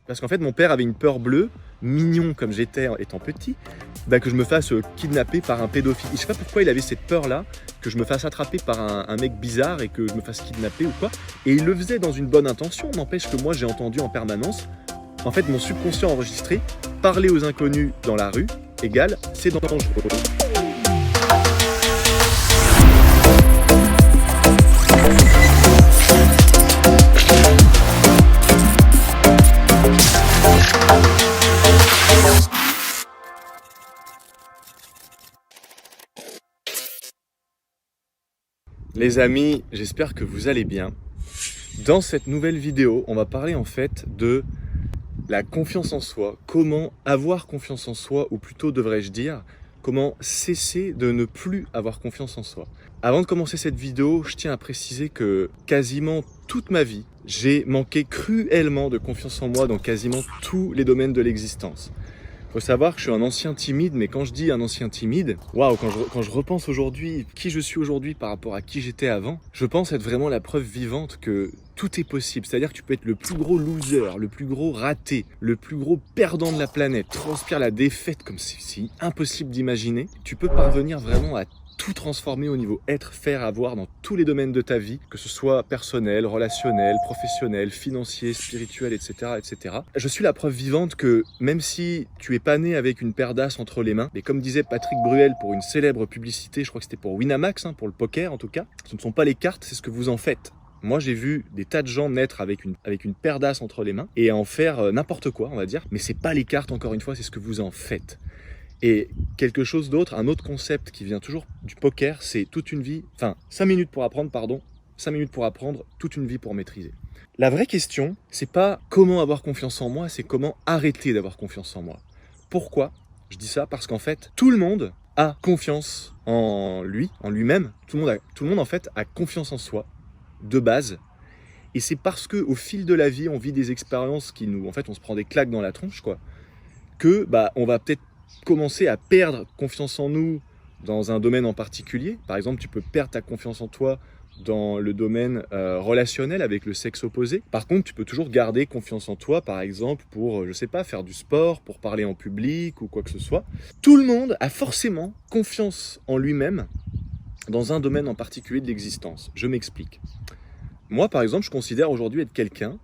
Parce qu'en fait, mon père avait une peur bleue, mignon comme j'étais étant petit, que je me fasse kidnapper par un pédophile. Et je sais pas pourquoi il avait cette peur-là, que je me fasse attraper par un mec bizarre et que je me fasse kidnapper ou quoi. Et il le faisait dans une bonne intention, n'empêche que moi j'ai entendu en permanence, en fait mon subconscient enregistré, parler aux inconnus dans la rue, égale c'est dangereux. Les amis, j'espère que vous allez bien. Dans cette nouvelle vidéo, on va parler en fait de la confiance en soi. Comment avoir confiance en soi, ou plutôt devrais-je dire, comment cesser de ne plus avoir confiance en soi. Avant de commencer cette vidéo, je tiens à préciser que quasiment toute ma vie, j'ai manqué cruellement de confiance en moi dans quasiment tous les domaines de l'existence. Faut savoir que je suis un ancien timide, mais quand je dis un ancien timide, waouh, quand je repense aujourd'hui, qui je suis aujourd'hui par rapport à qui j'étais avant, je pense être vraiment la preuve vivante que tout est possible. C'est-à-dire que tu peux être le plus gros loser, le plus gros raté, le plus gros perdant de la planète, transpire la défaite comme c'est impossible d'imaginer. Tu peux parvenir vraiment à tout transformer au niveau être, faire, avoir dans tous les domaines de ta vie, que ce soit personnel, relationnel, professionnel, financier, spirituel, etc., etc. Je suis la preuve vivante que même si tu es pas né avec une paire d'as entre les mains, mais comme disait Patrick Bruel pour une célèbre publicité, je crois que c'était pour Winamax, pour le poker en tout cas, ce ne sont pas les cartes, c'est ce que vous en faites. Moi, j'ai vu des tas de gens naître avec une paire d'as entre les mains et en faire n'importe quoi, on va dire, mais c'est pas les cartes, encore une fois, c'est ce que vous en faites. Et quelque chose d'autre, un autre concept qui vient toujours du poker, c'est toute une vie, 5 minutes pour apprendre, 5 minutes pour apprendre, toute une vie pour maîtriser. La vraie question, c'est pas comment avoir confiance en moi, c'est comment arrêter d'avoir confiance en moi. Pourquoi je dis ça? Parce qu'en fait, tout le monde a confiance en lui, en lui-même. Tout le monde en fait a confiance en soi, de base. Et c'est parce qu'au fil de la vie, on vit des expériences qui nous, en fait, on se prend des claques dans la tronche, quoi, que on va peut-être commencer à perdre confiance en nous dans un domaine en particulier. Par exemple, tu peux perdre ta confiance en toi dans le domaine relationnel avec le sexe opposé. Par contre, tu peux toujours garder confiance en toi, par exemple, pour, je sais pas, faire du sport, pour parler en public ou quoi que ce soit. Tout le monde a forcément confiance en lui-même dans un domaine en particulier de l'existence. Je m'explique. Moi, par exemple, je considère aujourd'hui être quelqu'un,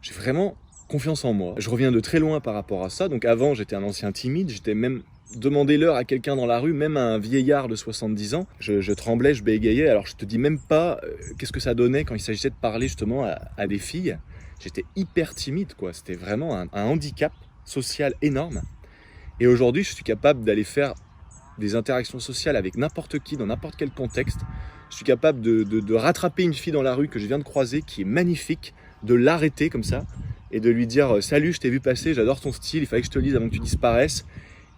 j'ai vraiment confiance en moi. Je reviens de très loin par rapport à ça. Donc avant, j'étais un ancien timide. J'étais même demandé l'heure à quelqu'un dans la rue, même à un vieillard de 70 ans. Je tremblais, je bégayais. Alors je te dis même pas qu'est-ce que ça donnait quand il s'agissait de parler justement à des filles. J'étais hyper timide, quoi. C'était vraiment un handicap social énorme. Et aujourd'hui, je suis capable d'aller faire des interactions sociales avec n'importe qui, dans n'importe quel contexte. Je suis capable de rattraper une fille dans la rue que je viens de croiser, qui est magnifique, de l'arrêter comme ça, et de lui dire « Salut, je t'ai vu passer, j'adore ton style, il fallait que je te lise avant que tu disparaisses. »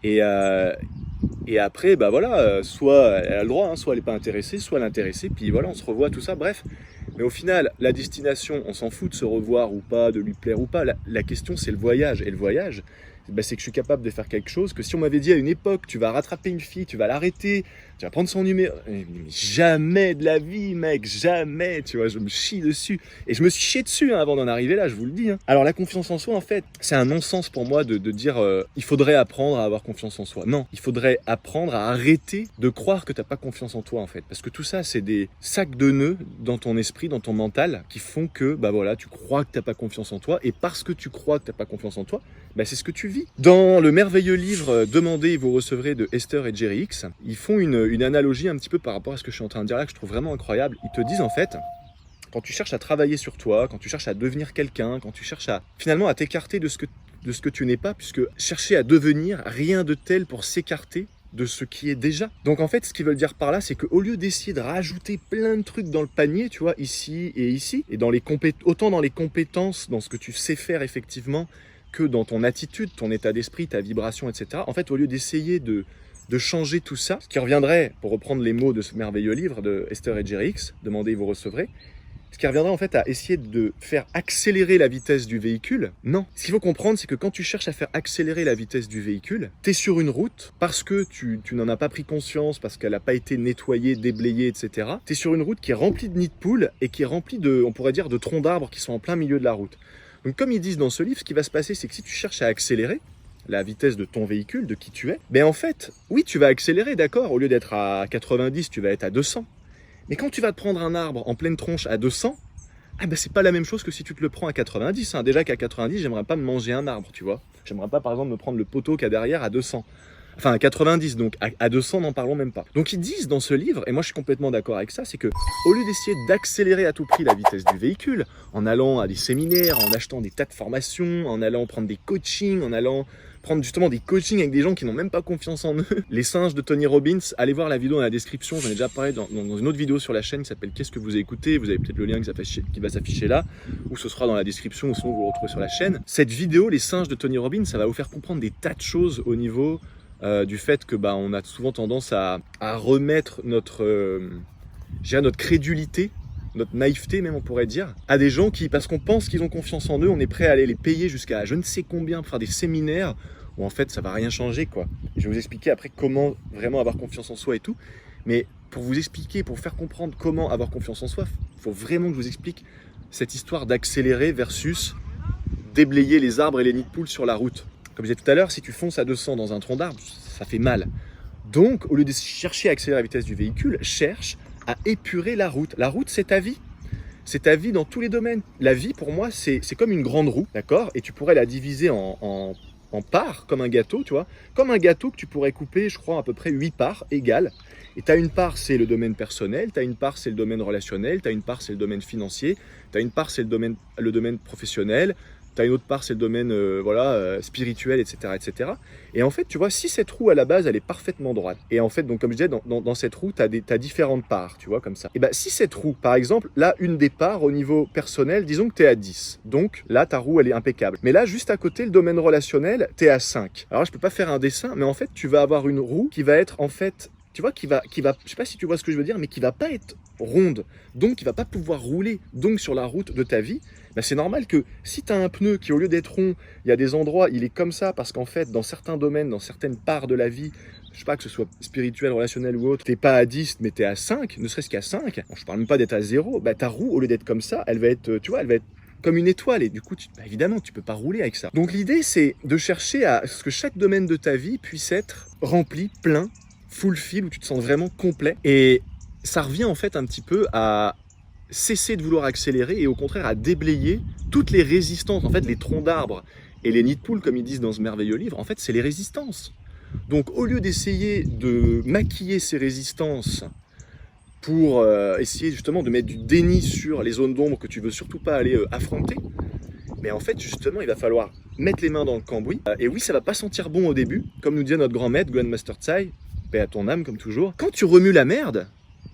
Et après, voilà, soit elle a le droit, soit elle n'est pas intéressée, soit elle est intéressée, puis voilà, on se revoit, tout ça, bref. Mais au final, la destination, on s'en fout de se revoir ou pas, de lui plaire ou pas. La question, c'est le voyage. Et le voyage, c'est que je suis capable de faire quelque chose que si on m'avait dit à une époque, tu vas rattraper une fille, tu vas l'arrêter, tu vas prendre son numéro. Mais jamais de la vie, mec, jamais, tu vois, je me chie dessus. Et je me suis chié dessus avant d'en arriver là, je vous le dis. Alors la confiance en soi, en fait, c'est un non-sens pour moi de dire il faudrait apprendre à avoir confiance en soi. Non, il faudrait apprendre à arrêter de croire que tu n'as pas confiance en toi, en fait. Parce que tout ça, c'est des sacs de nœuds dans ton esprit, dans ton mental, qui font que, voilà, tu crois que tu n'as pas confiance en toi. Et parce que tu crois que tu n'as pas confiance en toi, c'est ce que tu vis. Dans le merveilleux livre « Demandez et vous recevrez » de Esther et Jerry Hicks, ils font une analogie un petit peu par rapport à ce que je suis en train de dire là, que je trouve vraiment incroyable. Ils te disent en fait, quand tu cherches à travailler sur toi, quand tu cherches à devenir quelqu'un, quand tu cherches finalement à t'écarter de ce que tu n'es pas, puisque chercher à devenir, rien de tel pour s'écarter de ce qui est déjà. Donc en fait, ce qu'ils veulent dire par là, c'est qu'au lieu d'essayer de rajouter plein de trucs dans le panier, tu vois, ici, et dans autant dans les compétences, dans ce que tu sais faire effectivement, que dans ton attitude, ton état d'esprit, ta vibration, etc. En fait, au lieu d'essayer de changer tout ça, ce qui reviendrait, pour reprendre les mots de ce merveilleux livre de Esther et Jerry Hicks, « Demandez et vous recevrez », ce qui reviendrait en fait à essayer de faire accélérer la vitesse du véhicule. Non, ce qu'il faut comprendre, c'est que quand tu cherches à faire accélérer la vitesse du véhicule, tu es sur une route, parce que tu n'en as pas pris conscience, parce qu'elle n'a pas été nettoyée, déblayée, etc. Tu es sur une route qui est remplie de nids de poules et qui est remplie de, on pourrait dire, de troncs d'arbres qui sont en plein milieu de la route. Donc comme ils disent dans ce livre, ce qui va se passer, c'est que si tu cherches à accélérer la vitesse de ton véhicule, de qui tu es, ben en fait, oui, tu vas accélérer, d'accord, au lieu d'être à 90, tu vas être à 200. Mais quand tu vas te prendre un arbre en pleine tronche à 200, ah ben c'est pas la même chose que si tu te le prends à 90. Hein. Déjà qu'à 90, j'aimerais pas me manger un arbre, tu vois. J'aimerais pas, par exemple, me prendre le poteau qu'il y a derrière à 200. Enfin, à 90, donc à 200, n'en parlons même pas. Donc ils disent dans ce livre, et moi je suis complètement d'accord avec ça, c'est que au lieu d'essayer d'accélérer à tout prix la vitesse du véhicule, en allant à des séminaires, en achetant des tas de formations, en allant prendre des coachings, en allant prendre justement des coachings avec des gens qui n'ont même pas confiance en eux. Les singes de Tony Robbins, allez voir la vidéo dans la description, j'en ai déjà parlé dans une autre vidéo sur la chaîne qui s'appelle Qu'est-ce que vous écoutez, vous avez peut-être le lien qui va s'afficher là, ou ce sera dans la description, ou sinon vous le retrouvez sur la chaîne. Cette vidéo, les singes de Tony Robbins, ça va vous faire comprendre des tas de choses au niveau du fait que on a souvent tendance à remettre notre crédulité, notre naïveté même on pourrait dire, à des gens qui, parce qu'on pense qu'ils ont confiance en eux, on est prêt à aller les payer jusqu'à je ne sais combien pour faire des séminaires où en fait ça va rien changer quoi. Et je vais vous expliquer après comment vraiment avoir confiance en soi et tout, mais pour vous expliquer, pour faire comprendre comment avoir confiance en soi, il faut vraiment que je vous explique cette histoire d'accélérer versus déblayer les arbres et les nids de poules sur la route. Comme je disais tout à l'heure, si tu fonces à 200 dans un tronc d'arbre, ça fait mal. Donc, au lieu de chercher à accélérer la vitesse du véhicule, cherche à épurer la route. La route, c'est ta vie. C'est ta vie dans tous les domaines. La vie, pour moi, c'est comme une grande roue, d'accord? Et tu pourrais la diviser en parts, comme un gâteau, tu vois. Comme un gâteau que tu pourrais couper, je crois, à peu près 8 parts égales. Et tu as une part, c'est le domaine personnel, tu as une part, c'est le domaine relationnel, tu as une part, c'est le domaine financier, tu as une part, c'est le domaine professionnel, tu as une autre part, c'est le domaine spirituel, etc., etc. Et en fait, tu vois, si cette roue, à la base, elle est parfaitement droite, et en fait, donc comme je disais, dans cette roue, tu as différentes parts, tu vois, comme ça. Et bien, si cette roue, par exemple, là, une des parts, au niveau personnel, disons que tu es à 10. Donc, là, ta roue, elle est impeccable. Mais là, juste à côté, le domaine relationnel, tu es à 5. Alors là, je peux pas faire un dessin, mais en fait, tu vas avoir une roue qui va être, en fait, tu vois, qui va, je sais pas si tu vois ce que je veux dire, mais qui va pas être ronde, donc qui va pas pouvoir rouler. Donc, sur la route de ta vie, c'est normal que si tu as un pneu qui, au lieu d'être rond, il y a des endroits, il est comme ça, parce qu'en fait, dans certains domaines, dans certaines parts de la vie, je sais pas, que ce soit spirituel, relationnel ou autre, t'es pas à 10, mais t'es à 5, ne serait-ce qu'à 5, bon, je parle même pas d'être à 0, ta roue, au lieu d'être comme ça, elle va être, tu vois, elle va être comme une étoile, et du coup, évidemment, tu peux pas rouler avec ça. Donc l'idée, c'est de chercher à ce que chaque domaine de ta vie puisse être rempli, plein, fulfill, où tu te sens vraiment complet, et ça revient en fait un petit peu à cesser de vouloir accélérer et au contraire à déblayer toutes les résistances. En fait, les troncs d'arbres et les nids de poules, comme ils disent dans ce merveilleux livre, en fait, c'est les résistances. Donc, au lieu d'essayer de maquiller ces résistances pour essayer justement de mettre du déni sur les zones d'ombre que tu veux surtout pas aller affronter, mais en fait, justement, il va falloir mettre les mains dans le cambouis. Et oui, ça va pas sentir bon au début, comme nous disait notre grand maître, Grandmaster Tsai, paix à ton âme comme toujours. Quand tu remues la merde,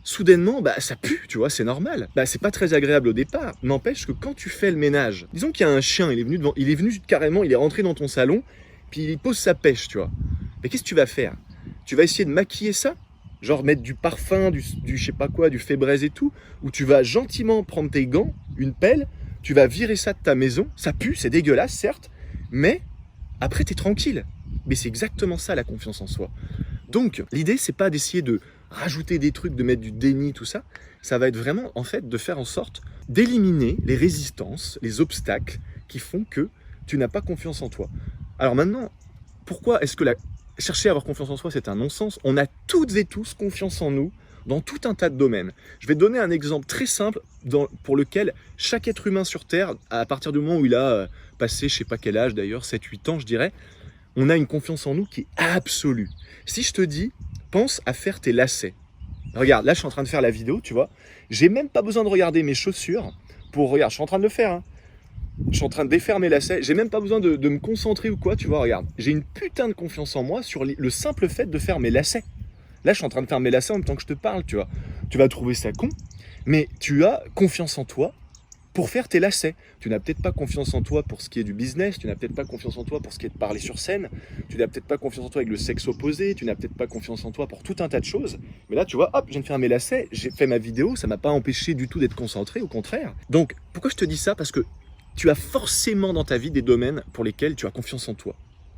soudainement, ça pue, tu vois, c'est normal. C'est pas très agréable au départ, n'empêche que quand tu fais le ménage, disons qu'il y a un chien, il est venu carrément, il est rentré dans ton salon, puis il pose sa pêche, tu vois. Mais qu'est-ce que tu vas faire? Tu vas essayer de maquiller ça? Genre mettre du parfum, du je sais pas quoi, du Febreze et tout, ou tu vas gentiment prendre tes gants, une pelle, tu vas virer ça de ta maison, ça pue, c'est dégueulasse, certes, mais après t'es tranquille. Mais c'est exactement ça la confiance en soi. Donc, l'idée, c'est pas d'essayer de rajouter des trucs, de mettre du déni, tout ça. Ça va être vraiment, en fait, de faire en sorte d'éliminer les résistances, les obstacles qui font que tu n'as pas confiance en toi. Alors maintenant, pourquoi est-ce que chercher à avoir confiance en soi, c'est un non-sens? On a toutes et tous confiance en nous dans tout un tas de domaines. Je vais te donner un exemple très simple pour lequel chaque être humain sur Terre, à partir du moment où il a passé, je sais pas quel âge d'ailleurs, 7-8 ans, je dirais, on a une confiance en nous qui est absolue. Si je te dis, pense à faire tes lacets. Regarde, là je suis en train de faire la vidéo, tu vois. J'ai même pas besoin de regarder mes chaussures pour... Regarde, je suis en train de le faire. Hein. Je suis en train de défaire mes lacets. J'ai même pas besoin de me concentrer ou quoi, tu vois. Regarde, j'ai une putain de confiance en moi sur le simple fait de faire mes lacets. Là, je suis en train de faire mes lacets en même temps que je te parle, tu vois. Tu vas trouver ça con, mais tu as confiance en toi pour faire tes lacets. Tu n'as peut-être pas confiance en toi pour ce qui est du business, tu n'as peut-être pas confiance en toi pour ce qui est de parler sur scène, tu n'as peut-être pas confiance en toi avec le sexe opposé, tu n'as peut-être pas confiance en toi pour tout un tas de choses. Mais là, tu vois, hop, je viens de faire mes lacets, j'ai fait ma vidéo, ça m'a pas empêché du tout d'être concentré, au contraire. Donc, pourquoi je te dis ça? Parce que tu as forcément dans ta vie des domaines pour lesquels tu as confiance en toi.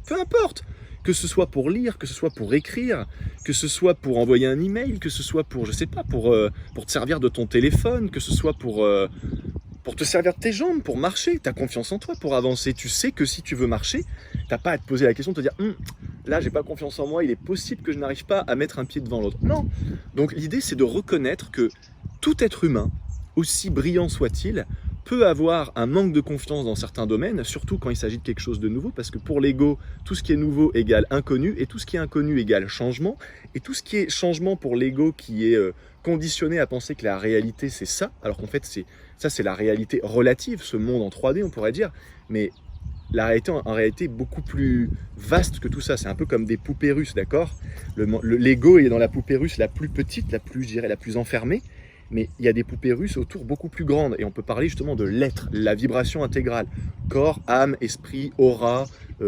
Peu importe, que ce soit pour lire, que ce soit pour écrire, que ce soit pour envoyer un email, que ce soit pour, je sais pas, pour te servir de ton téléphone, que ce soit pour pour te servir de tes jambes, pour marcher. Tu as confiance en toi pour avancer. Tu sais que si tu veux marcher, tu n'as pas à te poser la question de te dire là, j'ai pas confiance en moi, il est possible que je n'arrive pas à mettre un pied devant l'autre. Non. Donc l'idée, c'est de reconnaître que tout être humain, aussi brillant soit-il, peut avoir un manque de confiance dans certains domaines, surtout quand il s'agit de quelque chose de nouveau, parce que pour l'ego, tout ce qui est nouveau égale inconnu, et tout ce qui est inconnu égale changement, et tout ce qui est changement pour l'ego qui est conditionné à penser que la réalité c'est ça, alors qu'en fait c'est la réalité relative, ce monde en 3D on pourrait dire, mais la réalité en réalité beaucoup plus vaste que tout ça, c'est un peu comme des poupées russes, d'accord? L'ego est dans la poupée russe la plus petite, la plus, je dirais, la plus enfermée, mais il y a des poupées russes autour beaucoup plus grandes, et on peut parler justement de l'être, la vibration intégrale, corps, âme, esprit, aura,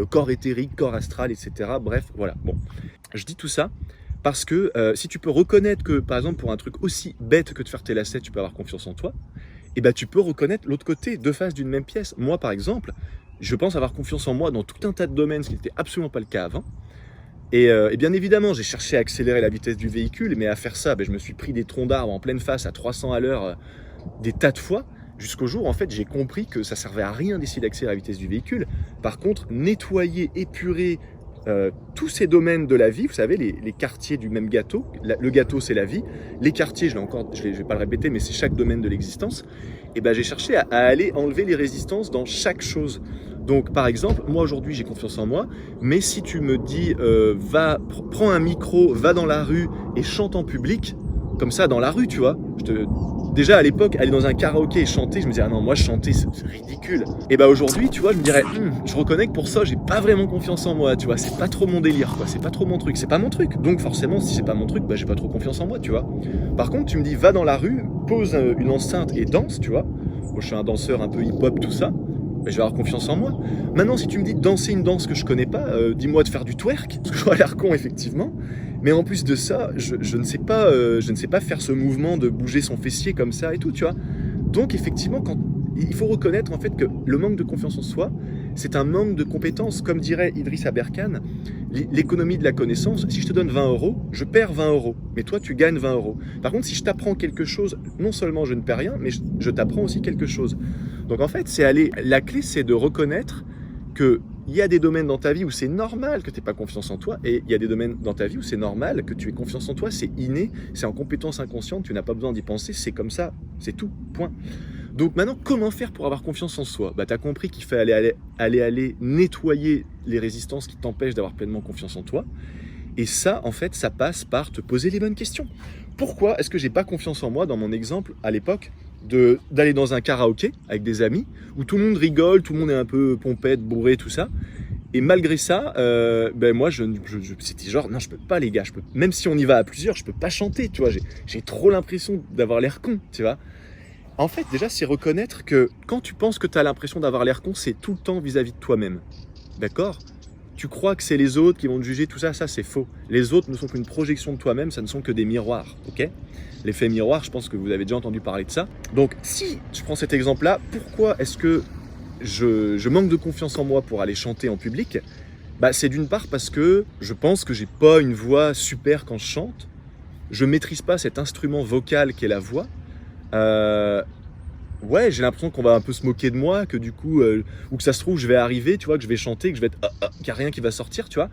corps éthérique, corps astral, etc. Bref, voilà. Bon, je dis tout ça parce que si tu peux reconnaître que, par exemple, pour un truc aussi bête que de faire tes lacets, tu peux avoir confiance en toi, et ben tu peux reconnaître l'autre côté, deux faces d'une même pièce. Moi, par exemple, je pense avoir confiance en moi dans tout un tas de domaines, ce qui n'était absolument pas le cas avant. Et bien évidemment, j'ai cherché à accélérer la vitesse du véhicule, mais à faire ça, je me suis pris des troncs d'arbres en pleine face à 300 à l'heure des tas de fois, jusqu'au jour où en fait j'ai compris que ça servait à rien d'essayer d'accélérer la vitesse du véhicule. Par contre, nettoyer, épurer tous ces domaines de la vie, vous savez, les quartiers du même gâteau, le gâteau c'est la vie, les quartiers, je vais pas le répéter, mais c'est chaque domaine de l'existence, et j'ai cherché à aller enlever les résistances dans chaque chose. Donc par exemple, moi aujourd'hui j'ai confiance en moi, mais si tu me dis prends un micro, va dans la rue et chante en public, comme ça dans la rue, tu vois, déjà à l'époque, aller dans un karaoké et chanter, je me disais ah non, moi chanter c'est ridicule. Et aujourd'hui, tu vois, je me dirais je reconnais que pour ça, j'ai pas vraiment confiance en moi, tu vois, c'est pas trop mon délire, quoi, c'est pas trop mon truc, c'est pas mon truc. Donc forcément, si c'est pas mon truc, j'ai pas trop confiance en moi, tu vois. Par contre, tu me dis va dans la rue, pose une enceinte et danse, tu vois. Moi, je suis un danseur un peu hip-hop, tout ça. Je vais avoir confiance en moi. Maintenant, si tu me dis de danser une danse que je connais pas, dis-moi de faire du twerk, parce que j'aurais l'air con effectivement. Mais en plus de ça, je ne sais pas faire ce mouvement de bouger son fessier comme ça et tout, tu vois. Donc effectivement, il faut reconnaître en fait que le manque de confiance en soi, c'est un manque de compétences. Comme dirait Idriss Aberkan, l'économie de la connaissance, si je te donne 20 €, je perds 20 €, mais toi tu gagnes 20 €. Par contre, si je t'apprends quelque chose, non seulement je ne perds rien, mais je t'apprends aussi quelque chose. Donc en fait, la clé c'est de reconnaître qu'il y a des domaines dans ta vie où c'est normal que tu n'aies pas confiance en toi, et il y a des domaines dans ta vie où c'est normal que tu aies confiance en toi, c'est inné, c'est en compétence inconsciente, tu n'as pas besoin d'y penser, c'est comme ça, c'est tout, point. Donc maintenant, comment faire pour avoir confiance en soi? Tu as compris qu'il fallait aller nettoyer les résistances qui t'empêchent d'avoir pleinement confiance en toi, et ça, en fait, ça passe par te poser les bonnes questions. Pourquoi est-ce que j'ai pas confiance en moi dans mon exemple à l'époque d'aller dans un karaoké avec des amis où tout le monde rigole, tout le monde est un peu pompette, bourré, tout ça. Et malgré ça, moi, c'était genre, non, je peux pas les gars, même si on y va à plusieurs, je peux pas chanter, tu vois, j'ai trop l'impression d'avoir l'air con, tu vois. En fait, déjà, c'est reconnaître que quand tu penses que tu as l'impression d'avoir l'air con, c'est tout le temps vis-à-vis de toi-même, d'accord? Tu crois que c'est les autres qui vont te juger, tout ça, ça c'est faux. Les autres ne sont qu'une projection de toi-même, ça ne sont que des miroirs, ok? L'effet miroir, je pense que vous avez déjà entendu parler de ça. Donc, si je prends cet exemple-là, pourquoi est-ce que je manque de confiance en moi pour aller chanter en public? C'est d'une part parce que je pense que j'ai pas une voix super quand je chante. Je maîtrise pas cet instrument vocal qu'est la voix. Ouais, j'ai l'impression qu'on va un peu se moquer de moi, que du coup, ou que ça se trouve, je vais arriver, tu vois, que je vais chanter, que je vais être, qu'il n'y a rien qui va sortir, tu vois.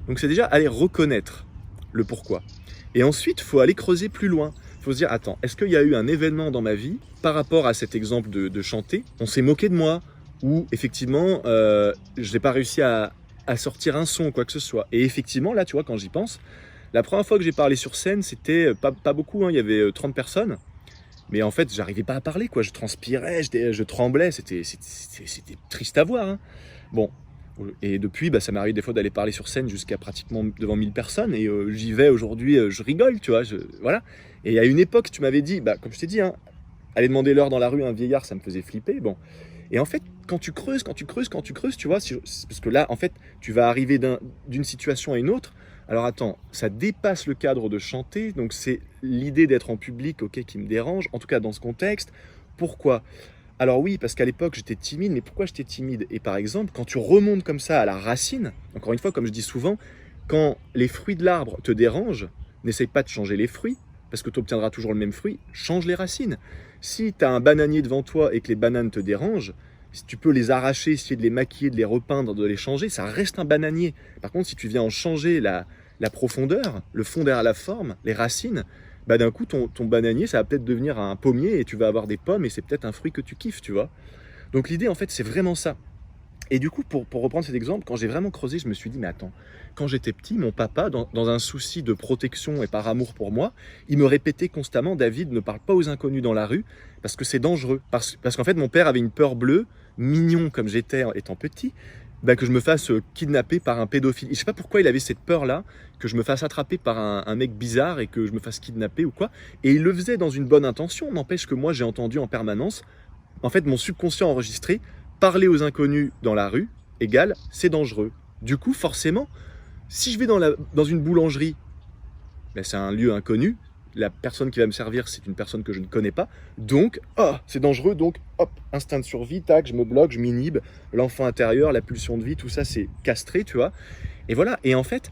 Donc c'est déjà aller reconnaître le pourquoi. Et ensuite, il faut aller creuser plus loin. Il faut se dire, attends, est-ce qu'il y a eu un événement dans ma vie par rapport à cet exemple de chanter? On s'est moqué de moi, ou effectivement, je n'ai pas réussi à sortir un son, quoi que ce soit. Et effectivement, là, tu vois, quand j'y pense, la première fois que j'ai parlé sur scène, c'était pas beaucoup, hein, il y avait 30 personnes. Mais en fait, j'arrivais pas à parler, quoi. Je transpirais, je tremblais, c'était triste à voir, hein. Bon, et depuis, ça m'arrive des fois d'aller parler sur scène jusqu'à pratiquement devant 1000 personnes, et j'y vais aujourd'hui, je rigole, tu vois, voilà. Et à une époque, tu m'avais dit, comme je t'ai dit, hein, aller demander l'heure dans la rue à un vieillard, ça me faisait flipper, bon. Et en fait, quand tu creuses, tu vois, parce que là, en fait, tu vas arriver d'une situation à une autre. Alors attends, ça dépasse le cadre de chanter, donc c'est l'idée d'être en public, ok, qui me dérange, en tout cas dans ce contexte. Pourquoi? Alors oui, parce qu'à l'époque j'étais timide, mais pourquoi j'étais timide? Et par exemple, quand tu remontes comme ça à la racine, encore une fois, comme je dis souvent, quand les fruits de l'arbre te dérangent, n'essaye pas de changer les fruits, parce que tu obtiendras toujours le même fruit, change les racines. Si tu as un bananier devant toi et que les bananes te dérangent, si tu peux les arracher, essayer de les maquiller, de les repeindre, de les changer, ça reste un bananier. Par contre, si tu viens en changer la profondeur, le fond derrière la forme, les racines, bah d'un coup, ton bananier, ça va peut-être devenir un pommier et tu vas avoir des pommes et c'est peut-être un fruit que tu kiffes, tu vois. Donc l'idée, en fait, c'est vraiment ça. Et du coup, pour reprendre cet exemple, quand j'ai vraiment creusé, je me suis dit, mais attends, quand j'étais petit, mon papa, dans un souci de protection et par amour pour moi, il me répétait constamment, David, ne parle pas aux inconnus dans la rue, parce que c'est dangereux. Parce qu'en fait, mon père avait une peur bleue, mignon comme j'étais étant petit, bah, que je me fasse kidnapper par un pédophile. Et je sais pas pourquoi il avait cette peur-là, que je me fasse attraper par un mec bizarre et que je me fasse kidnapper ou quoi. Et il le faisait dans une bonne intention, n'empêche que moi, j'ai entendu en permanence, en fait, mon subconscient enregistré, parler aux inconnus dans la rue égale c'est dangereux. Du coup, forcément, si je vais dans une boulangerie, ben c'est un lieu inconnu, la personne qui va me servir, c'est une personne que je ne connais pas, donc, c'est dangereux, donc, hop, instinct de survie, tac, je me bloque, je m'inhibe, l'enfant intérieur, la pulsion de vie, tout ça, c'est castré, tu vois. Et voilà, et en fait,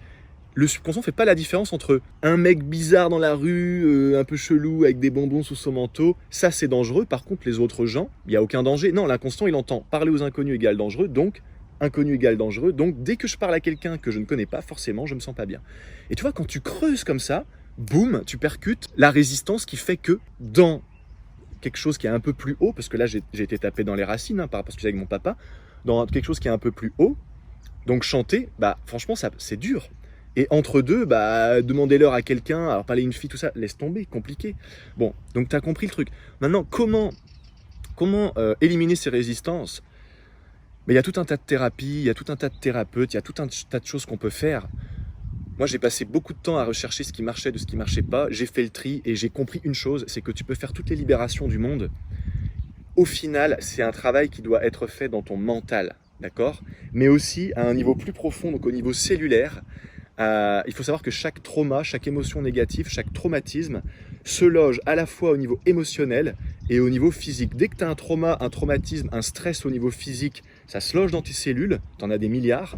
le subconscient ne fait pas la différence entre un mec bizarre dans la rue, un peu chelou, avec des bonbons sous son manteau, ça c'est dangereux, par contre les autres gens, il n'y a aucun danger. Non, l'inconscient il entend parler aux inconnus égale dangereux, donc inconnu égale dangereux, donc dès que je parle à quelqu'un que je ne connais pas, forcément je me sens pas bien. Et tu vois, quand tu creuses comme ça, boum, tu percutes la résistance qui fait que dans quelque chose qui est un peu plus haut, parce que là j'ai été tapé dans les racines, par rapport à ce que j'ai avec mon papa, dans quelque chose qui est un peu plus haut, donc chanter, bah franchement c'est dur. Et entre deux, bah, demandez-leur à quelqu'un, alors parler à une fille, tout ça, laisse tomber, compliqué. Bon, donc tu as compris le truc. Maintenant, comment éliminer ces résistances? Mais il y a tout un tas de thérapies, il y a tout un tas de thérapeutes, il y a tout un tas de choses qu'on peut faire. Moi, j'ai passé beaucoup de temps à rechercher ce qui marchait de ce qui marchait pas. J'ai fait le tri et j'ai compris une chose, c'est que tu peux faire toutes les libérations du monde. Au final, c'est un travail qui doit être fait dans ton mental, d'accord? Mais aussi à un niveau plus profond, donc au niveau cellulaire. Il faut savoir que chaque trauma, chaque émotion négative, chaque traumatisme se loge à la fois au niveau émotionnel et au niveau physique. Dès que tu as un trauma, un traumatisme, un stress au niveau physique, ça se loge dans tes cellules, tu en as des milliards,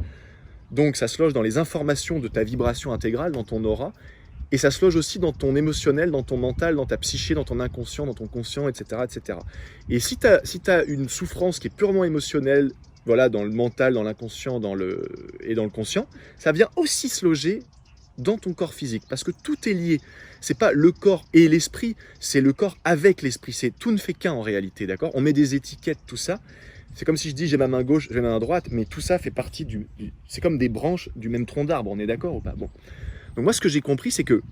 donc ça se loge dans les informations de ta vibration intégrale, dans ton aura, et ça se loge aussi dans ton émotionnel, dans ton mental, dans ta psyché, dans ton inconscient, dans ton conscient, etc. etc. Et si tu as une souffrance qui est purement émotionnelle, voilà, dans le mental, dans l'inconscient et dans le conscient, ça vient aussi se loger dans ton corps physique, parce que tout est lié. C'est pas le corps et l'esprit, c'est le corps avec l'esprit. Tout ne fait qu'un en réalité, d'accord? On met des étiquettes, tout ça. C'est comme si je dis j'ai ma main gauche, j'ai ma main droite, mais tout ça fait partie c'est comme des branches du même tronc d'arbre, on est d'accord ou pas? Bon. Donc moi, ce que j'ai compris, c'est que,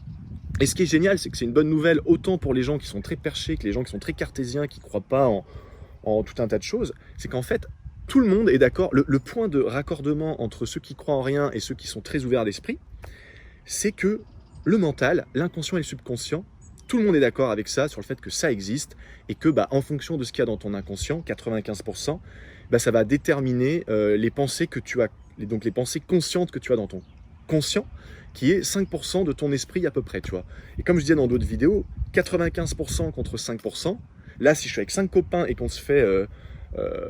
et ce qui est génial, c'est que c'est une bonne nouvelle, autant pour les gens qui sont très perchés, que les gens qui sont très cartésiens, qui ne croient pas en tout un tas de choses, c'est qu'en fait, tout le monde est d'accord. Le point de raccordement entre ceux qui croient en rien et ceux qui sont très ouverts d'esprit, c'est que le mental, l'inconscient et le subconscient, tout le monde est d'accord avec ça, sur le fait que ça existe, et que en fonction de ce qu'il y a dans ton inconscient, 95%, ça va déterminer les pensées que tu as, donc les pensées conscientes que tu as dans ton conscient, qui est 5% de ton esprit à peu près, tu vois. Et comme je disais dans d'autres vidéos, 95% contre 5%, là si je suis avec 5 copains et qu'on se fait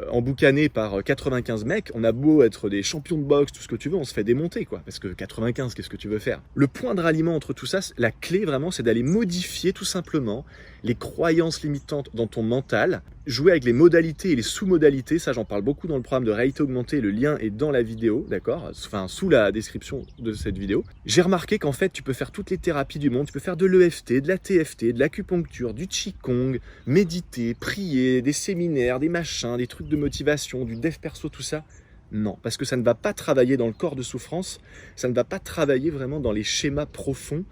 emboucané par 95 mecs, on a beau être des champions de boxe, tout ce que tu veux, on se fait démonter, quoi. Parce que 95, qu'est-ce que tu veux faire? Le point de ralliement entre tout ça, la clé vraiment, c'est d'aller modifier tout simplement les croyances limitantes dans ton mental, jouer avec les modalités et les sous-modalités, ça j'en parle beaucoup dans le programme de réalité augmentée, le lien est dans la vidéo, d'accord? Enfin, sous la description de cette vidéo. J'ai remarqué qu'en fait, tu peux faire toutes les thérapies du monde, tu peux faire de l'EFT, de la TFT, de l'acupuncture, du Qigong, méditer, prier, des séminaires, des machins, des trucs de motivation, du dev perso, tout ça. Non, parce que ça ne va pas travailler dans le corps de souffrance, ça ne va pas travailler vraiment dans les schémas profonds.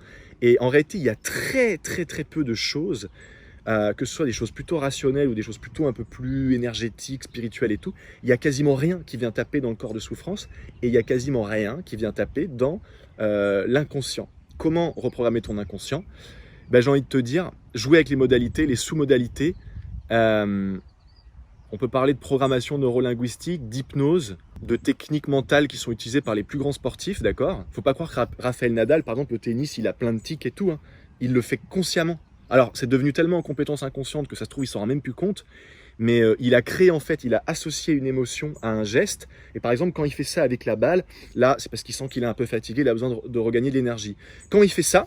Et en réalité, il y a très peu de choses, que ce soit des choses plutôt rationnelles ou des choses plutôt un peu plus énergétiques, spirituelles et tout. Il n'y a quasiment rien qui vient taper dans le corps de souffrance et il n'y a quasiment rien qui vient taper dans l'inconscient. Comment reprogrammer ton inconscient? J'ai envie de te dire, jouer avec les modalités, les sous-modalités. On peut parler de programmation neurolinguistique, d'hypnose, de techniques mentales qui sont utilisées par les plus grands sportifs, d'accord? Faut pas croire que Rafael Nadal, par exemple, au tennis, il a plein de tics et tout, hein. Il le fait consciemment. Alors, c'est devenu tellement en compétence inconsciente que ça se trouve, il s'en rend même plus compte, mais il a créé, en fait, il a associé une émotion à un geste, et par exemple, quand il fait ça avec la balle, là, c'est parce qu'il sent qu'il est un peu fatigué, il a besoin de regagner de l'énergie. Quand il fait ça,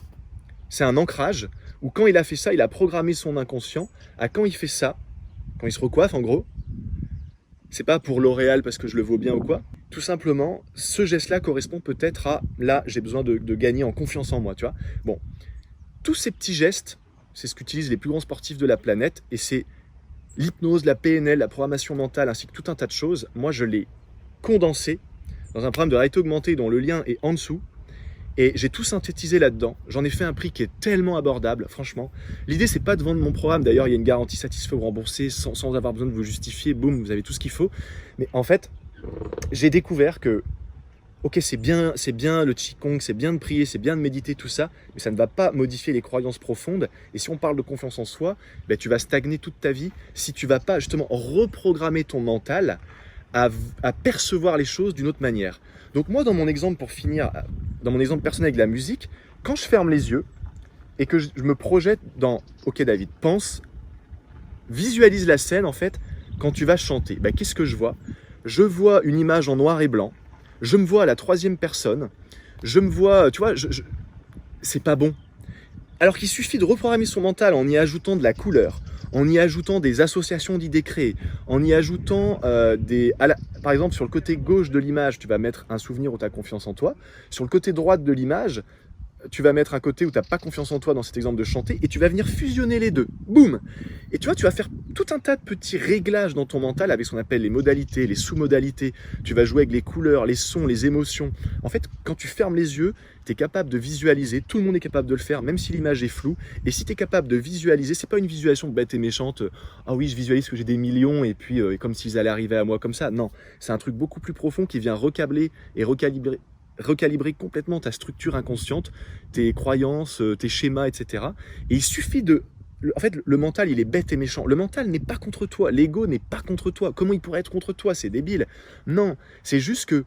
c'est un ancrage Ou quand il a fait ça, il a programmé son inconscient à quand il fait ça, quand il se recoiffe en gros, c'est pas pour L'Oréal parce que je le vaux bien ou quoi. Tout simplement, ce geste-là correspond peut-être à là, j'ai besoin de gagner en confiance en moi, tu vois. Bon, tous ces petits gestes, c'est ce qu'utilisent les plus grands sportifs de la planète et c'est l'hypnose, la PNL, la programmation mentale ainsi que tout un tas de choses. Moi, je l'ai condensé dans un programme de réalité augmentée dont le lien est en dessous. Et j'ai tout synthétisé là-dedans. J'en ai fait un prix qui est tellement abordable, franchement. L'idée, c'est pas de vendre mon programme. D'ailleurs, il y a une garantie satisfait ou remboursée sans avoir besoin de vous justifier. Boum, vous avez tout ce qu'il faut. Mais en fait, j'ai découvert que, ok, c'est bien le Qigong, c'est bien de prier, c'est bien de méditer, tout ça, mais ça ne va pas modifier les croyances profondes. Et si on parle de confiance en soi, ben, tu vas stagner toute ta vie si tu vas pas justement reprogrammer ton mental à percevoir les choses d'une autre manière. Donc moi, dans mon exemple, pour finir, dans mon exemple personnel avec la musique, quand je ferme les yeux et que je me projette dans « Ok David, pense, visualise la scène en fait quand tu vas chanter. » Ben, qu'est-ce que je vois? Je vois une image en noir et blanc, je me vois à la troisième personne, je me vois, tu vois, c'est pas bon. Alors qu'il suffit de reprogrammer son mental en y ajoutant de la couleur, en y ajoutant des associations d'idées créées, en y ajoutant par exemple, sur le côté gauche de l'image, tu vas mettre un souvenir où tu as confiance en toi. Sur le côté droit de l'image, tu vas mettre un côté où tu n'as pas confiance en toi dans cet exemple de chanter et tu vas venir fusionner les deux. Boum! Et tu vois, tu vas faire tout un tas de petits réglages dans ton mental avec ce qu'on appelle les modalités, les sous-modalités. Tu vas jouer avec les couleurs, les sons, les émotions. En fait, quand tu fermes les yeux, tu es capable de visualiser. Tout le monde est capable de le faire, même si l'image est floue. Et si tu es capable de visualiser, c'est pas une visualisation bête et méchante. Ah oui, je visualise que j'ai des millions et puis comme s'ils allaient arriver à moi comme ça. Non, c'est un truc beaucoup plus profond qui vient recabler et recalibrer complètement ta structure inconsciente, tes croyances, tes schémas, etc. Et il suffit de... En fait, le mental, il est bête et méchant. Le mental n'est pas contre toi. L'ego n'est pas contre toi. Comment il pourrait être contre toi? C'est débile. Non, c'est juste que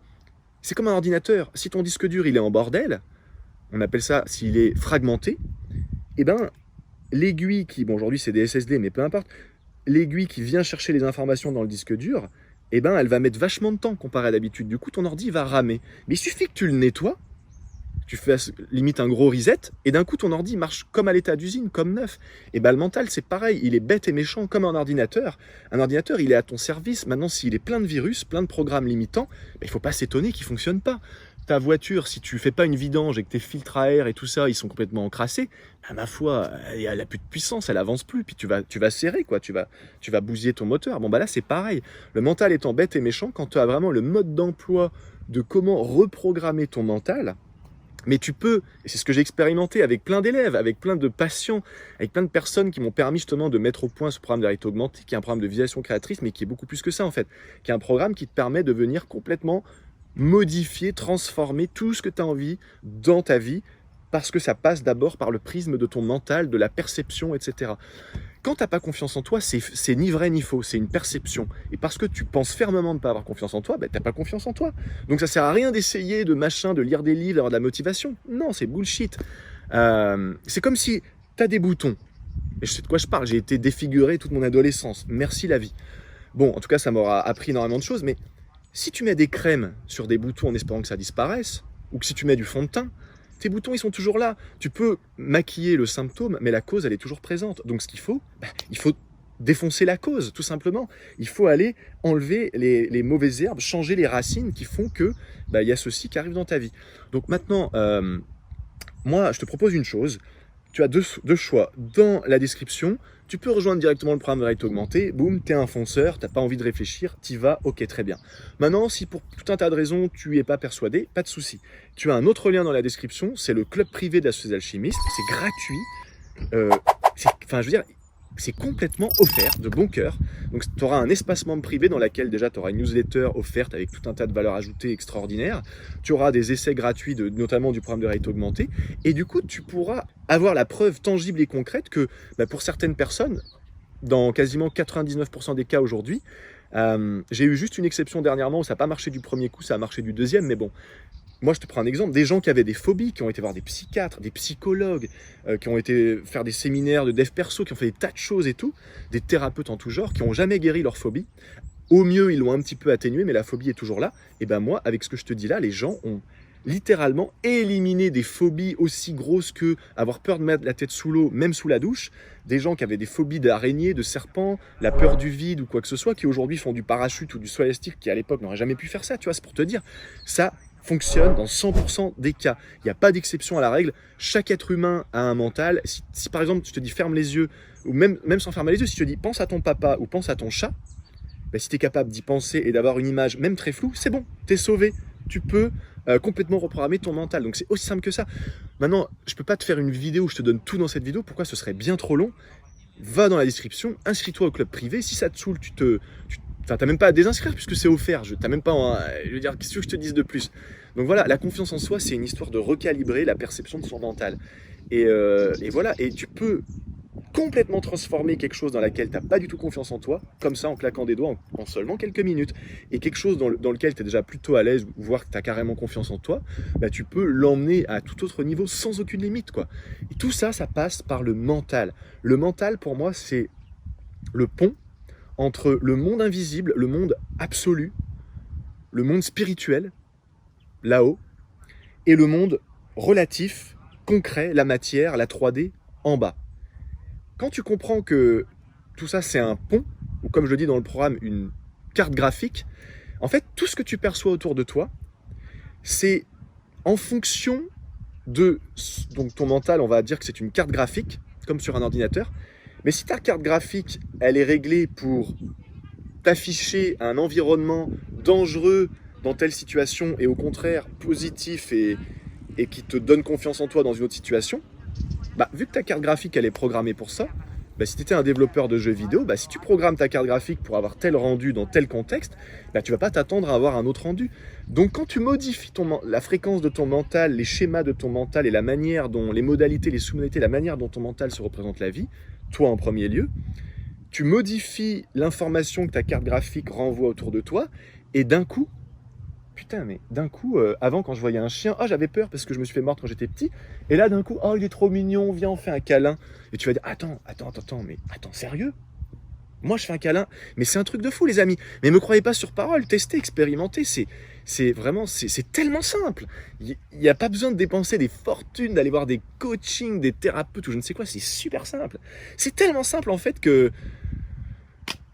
c'est comme un ordinateur. Si ton disque dur, il est en bordel, on appelle ça, s'il est fragmenté, eh ben, l'aiguille qui... Bon, aujourd'hui, c'est des SSD, mais peu importe. L'aiguille qui vient chercher les informations dans le disque dur, eh ben, elle va mettre vachement de temps comparé à d'habitude. Du coup, ton ordi va ramer. Mais il suffit que tu le nettoies, tu fais limite un gros reset, et d'un coup, ton ordi marche comme à l'état d'usine, comme neuf. Et ben, le mental, c'est pareil. Il est bête et méchant comme un ordinateur. Un ordinateur, il est à ton service. Maintenant, s'il est plein de virus, plein de programmes limitants, ben, il ne faut pas s'étonner qu'il ne fonctionne pas. Ta voiture, si tu fais pas une vidange et que tes filtres à air et tout ça, ils sont complètement encrassés, bah, ma foi, elle a plus de puissance, elle avance plus, puis tu vas serrer, quoi, tu vas bousiller ton moteur. Bon, bah là, c'est pareil. Le mental étant bête et méchant, quand tu as vraiment le mode d'emploi de comment reprogrammer ton mental, mais tu peux, et c'est ce que j'ai expérimenté avec plein d'élèves, avec plein de patients, avec plein de personnes qui m'ont permis justement de mettre au point ce programme de réalité augmentée, qui est un programme de visualisation créatrice, mais qui est beaucoup plus que ça en fait, qui est un programme qui te permet de venir complètement modifier, transformer tout ce que tu as envie dans ta vie, parce que ça passe d'abord par le prisme de ton mental, de la perception, etc. Quand tu n'as pas confiance en toi, c'est ni vrai ni faux, c'est une perception. Et parce que tu penses fermement de ne pas avoir confiance en toi, ben, tu n'as pas confiance en toi. Donc ça ne sert à rien d'essayer de machin, de lire des livres, d'avoir de la motivation. Non, c'est bullshit. C'est comme si tu as des boutons. Et je sais de quoi je parle, j'ai été défiguré toute mon adolescence. Merci la vie. Bon, en tout cas, ça m'aura appris énormément de choses, mais si tu mets des crèmes sur des boutons en espérant que ça disparaisse, ou que si tu mets du fond de teint, tes boutons, ils sont toujours là. Tu peux maquiller le symptôme, mais la cause, elle est toujours présente. Donc, ce qu'il faut, il faut défoncer la cause, tout simplement. Il faut aller enlever les mauvaises herbes, changer les racines qui font que il y a ceci qui arrive dans ta vie. Donc maintenant, moi, je te propose une chose. Tu as deux choix. Dans la description, tu peux rejoindre directement le programme de réalité augmentée. Boum, t'es un fonceur, t'as pas envie de réfléchir, t'y vas, ok, très bien. Maintenant, si pour tout un tas de raisons, tu n'y es pas persuadé, pas de souci. Tu as un autre lien dans la description, c'est le club privé de la Société Alchimiste, c'est gratuit. Enfin, je veux dire, c'est complètement offert, de bon cœur. Donc, tu auras un espace membre privé dans lequel déjà tu auras une newsletter offerte avec tout un tas de valeurs ajoutées extraordinaires. Tu auras des essais gratuits, notamment du programme de réalité augmentée. Et du coup, tu pourras avoir la preuve tangible et concrète que pour certaines personnes, dans quasiment 99% des cas aujourd'hui, j'ai eu juste une exception dernièrement où ça n'a pas marché du premier coup, ça a marché du deuxième, mais bon. Moi, je te prends un exemple, des gens qui avaient des phobies, qui ont été voir des psychiatres, des psychologues, qui ont été faire des séminaires de dev perso, qui ont fait des tas de choses et tout, des thérapeutes en tout genre, qui n'ont jamais guéri leur phobie. Au mieux, ils l'ont un petit peu atténué, mais la phobie est toujours là. Et ben moi, avec ce que je te dis là, les gens ont littéralement éliminer des phobies aussi grosses que avoir peur de mettre la tête sous l'eau, même sous la douche. Des gens qui avaient des phobies d'araignées, de serpents, la peur du vide ou quoi que ce soit, qui aujourd'hui font du parachute ou du saut élastique, qui à l'époque n'auraient jamais pu faire ça, tu vois, c'est pour te dire. Ça fonctionne dans 100% des cas. Il n'y a pas d'exception à la règle. Chaque être humain a un mental. Si par exemple, je te dis ferme les yeux, ou même sans fermer les yeux, si je te dis pense à ton papa ou pense à ton chat, ben, si tu es capable d'y penser et d'avoir une image, même très floue, c'est bon, tu es sauvé. Tu peux complètement reprogrammer ton mental. Donc c'est aussi simple que ça. Maintenant, je ne peux pas te faire une vidéo où je te donne tout dans cette vidéo. Pourquoi? Ce serait bien trop long. Va dans la description, inscris-toi au club privé. Si ça te saoule, t'as même pas à désinscrire puisque c'est offert. T'as même pas, je veux dire, qu'est-ce que je te dise de plus? Donc voilà, la confiance en soi, c'est une histoire de recalibrer la perception de son mental. Et voilà, et tu peux complètement transformer quelque chose dans laquelle tu n'as pas du tout confiance en toi, comme ça en claquant des doigts en seulement quelques minutes, et quelque chose dans lequel tu es déjà plutôt à l'aise, voire que tu as carrément confiance en toi, bah, tu peux l'emmener à tout autre niveau sans aucune limite, quoi. Et tout ça, ça passe par le mental. Le mental, pour moi, c'est le pont entre le monde invisible, le monde absolu, le monde spirituel, là-haut, et le monde relatif, concret, la matière, la 3D, en bas. Quand tu comprends que tout ça c'est un pont, ou comme je le dis dans le programme, une carte graphique, en fait tout ce que tu perçois autour de toi, c'est en fonction de... Donc ton mental, on va dire que c'est une carte graphique, comme sur un ordinateur, mais si ta carte graphique, elle est réglée pour t'afficher un environnement dangereux dans telle situation, et au contraire positif et qui te donne confiance en toi dans une autre situation, bah, vu que ta carte graphique elle est programmée pour ça, bah, si tu étais un développeur de jeux vidéo, bah, si tu programmes ta carte graphique pour avoir tel rendu dans tel contexte, bah, tu ne vas pas t'attendre à avoir un autre rendu. Donc quand tu modifies la fréquence de ton mental, les schémas de ton mental et la manière dont, les modalités, les sous-modalités, la manière dont ton mental se représente la vie, toi en premier lieu, tu modifies l'information que ta carte graphique renvoie autour de toi, et d'un coup, putain, mais d'un coup, avant quand je voyais un chien, j'avais peur parce que je me suis fait mordre quand j'étais petit. Et là, d'un coup, il est trop mignon, viens, on fait un câlin. Et tu vas dire, attends, sérieux? Moi, je fais un câlin. Mais c'est un truc de fou, les amis. Mais me croyez pas sur parole, testez, expérimentez. C'est vraiment, c'est tellement simple. Il n'y a pas besoin de dépenser des fortunes, d'aller voir des coachings, des thérapeutes ou je ne sais quoi. C'est super simple. C'est tellement simple, en fait, que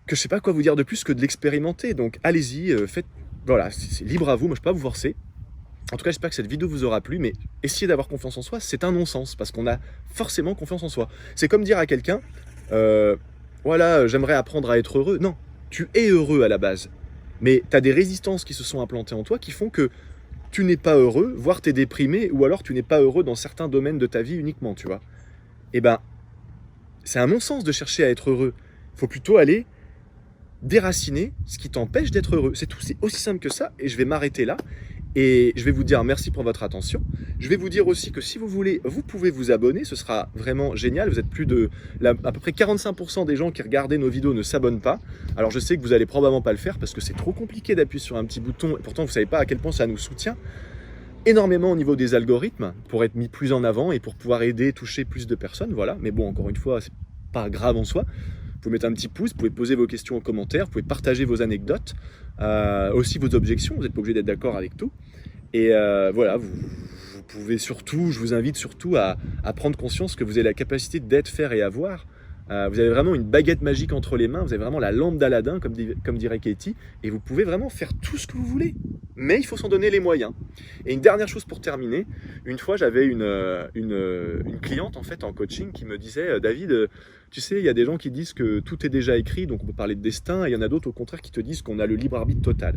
je sais pas quoi vous dire de plus que de l'expérimenter. Donc, allez-y, faites. Voilà, c'est libre à vous, moi je ne peux pas vous forcer. En tout cas, j'espère que cette vidéo vous aura plu, mais essayer d'avoir confiance en soi, c'est un non-sens, parce qu'on a forcément confiance en soi. C'est comme dire à quelqu'un, voilà, j'aimerais apprendre à être heureux. Non, tu es heureux à la base, mais tu as des résistances qui se sont implantées en toi qui font que tu n'es pas heureux, voire tu es déprimé, ou alors tu n'es pas heureux dans certains domaines de ta vie uniquement, tu vois. Eh ben, c'est un non-sens de chercher à être heureux. Il faut plutôt aller déraciner ce qui t'empêche d'être heureux. C'est tout, c'est aussi simple que ça, et je vais m'arrêter là. Et je vais vous dire merci pour votre attention. Je vais vous dire aussi que si vous voulez, vous pouvez vous abonner, ce sera vraiment génial. Vous êtes à peu près 45% des gens qui regardaient nos vidéos ne s'abonnent pas. Alors je sais que vous allez probablement pas le faire parce que c'est trop compliqué d'appuyer sur un petit bouton. Et pourtant, vous savez pas à quel point ça nous soutient énormément au niveau des algorithmes pour être mis plus en avant et pour pouvoir aider, toucher plus de personnes. Voilà. Mais bon, encore une fois, c'est pas grave en soi. Vous pouvez mettre un petit pouce, vous pouvez poser vos questions en commentaire, vous pouvez partager vos anecdotes, aussi vos objections, vous n'êtes pas obligé d'être d'accord avec tout. Et voilà, vous pouvez surtout, je vous invite surtout à prendre conscience que vous avez la capacité d'être, faire et avoir. Vous avez vraiment une baguette magique entre les mains, vous avez vraiment la lampe d'Aladin, comme dirait Katie, et vous pouvez vraiment faire tout ce que vous voulez. Mais il faut s'en donner les moyens. Et une dernière chose pour terminer, une fois j'avais une cliente en fait en coaching qui me disait David, tu sais, il y a des gens qui disent que tout est déjà écrit, donc on peut parler de destin, et il y en a d'autres au contraire qui te disent qu'on a le libre arbitre total.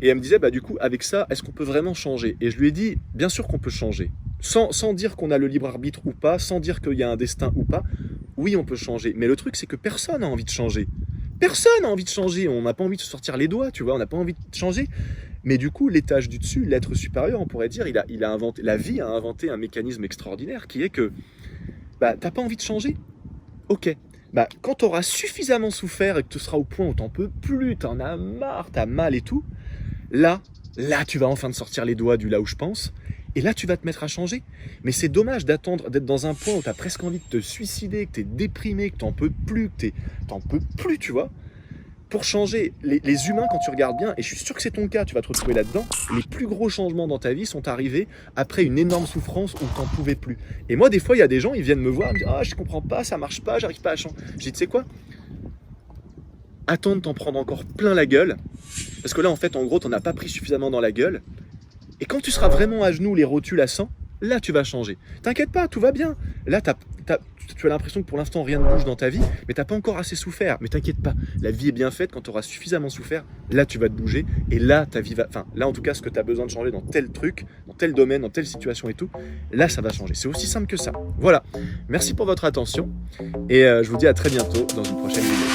Et elle me disait, du coup, avec ça, est-ce qu'on peut vraiment changer? Et je lui ai dit, bien sûr qu'on peut changer. Sans dire qu'on a le libre arbitre ou pas, sans dire qu'il y a un destin ou pas, oui, on peut changer. Mais le truc, c'est que personne n'a envie de changer. Personne n'a envie de changer. On n'a pas envie de se sortir les doigts, tu vois, on n'a pas envie de changer. Mais du coup, l'étage du dessus, l'être supérieur, on pourrait dire, il a inventé, la vie a inventé un mécanisme extraordinaire qui est que, t'as pas envie de changer? Ok. Quand tu auras suffisamment souffert et que tu seras au point où t'en peux plus, t'en as marre, t'as mal et tout, là, tu vas enfin te sortir les doigts du là où je pense, et là, tu vas te mettre à changer. Mais c'est dommage d'attendre, d'être dans un point où tu as presque envie de te suicider, que tu es déprimé, que tu n'en peux plus, tu vois. pour changer, les humains, quand tu regardes bien, et je suis sûr que c'est ton cas, tu vas te retrouver là-dedans, les plus gros changements dans ta vie sont arrivés après une énorme souffrance où tu n'en pouvais plus. Et moi, des fois, il y a des gens, ils viennent me voir, ils me disent « Ah, je comprends pas, ça marche pas, j'arrive pas à changer. » Je dis « Tu sais quoi ? Attends de t'en prendre encore plein la gueule, parce que là, en fait, en gros, t'en as pas pris suffisamment dans la gueule. Et quand tu seras vraiment à genoux, les rotules à 100, là, tu vas changer. T'inquiète pas, tout va bien. Là, tu as l'impression que pour l'instant, rien ne bouge dans ta vie, mais t'as pas encore assez souffert. Mais t'inquiète pas, la vie est bien faite. Quand tu auras suffisamment souffert, là, tu vas te bouger. Et là, ta vie va... Enfin, là, en tout cas, ce que tu as besoin de changer dans tel truc, dans tel domaine, dans telle situation et tout, là, ça va changer. C'est aussi simple que ça. Voilà. Merci pour votre attention. Et je vous dis à très bientôt dans une prochaine vidéo.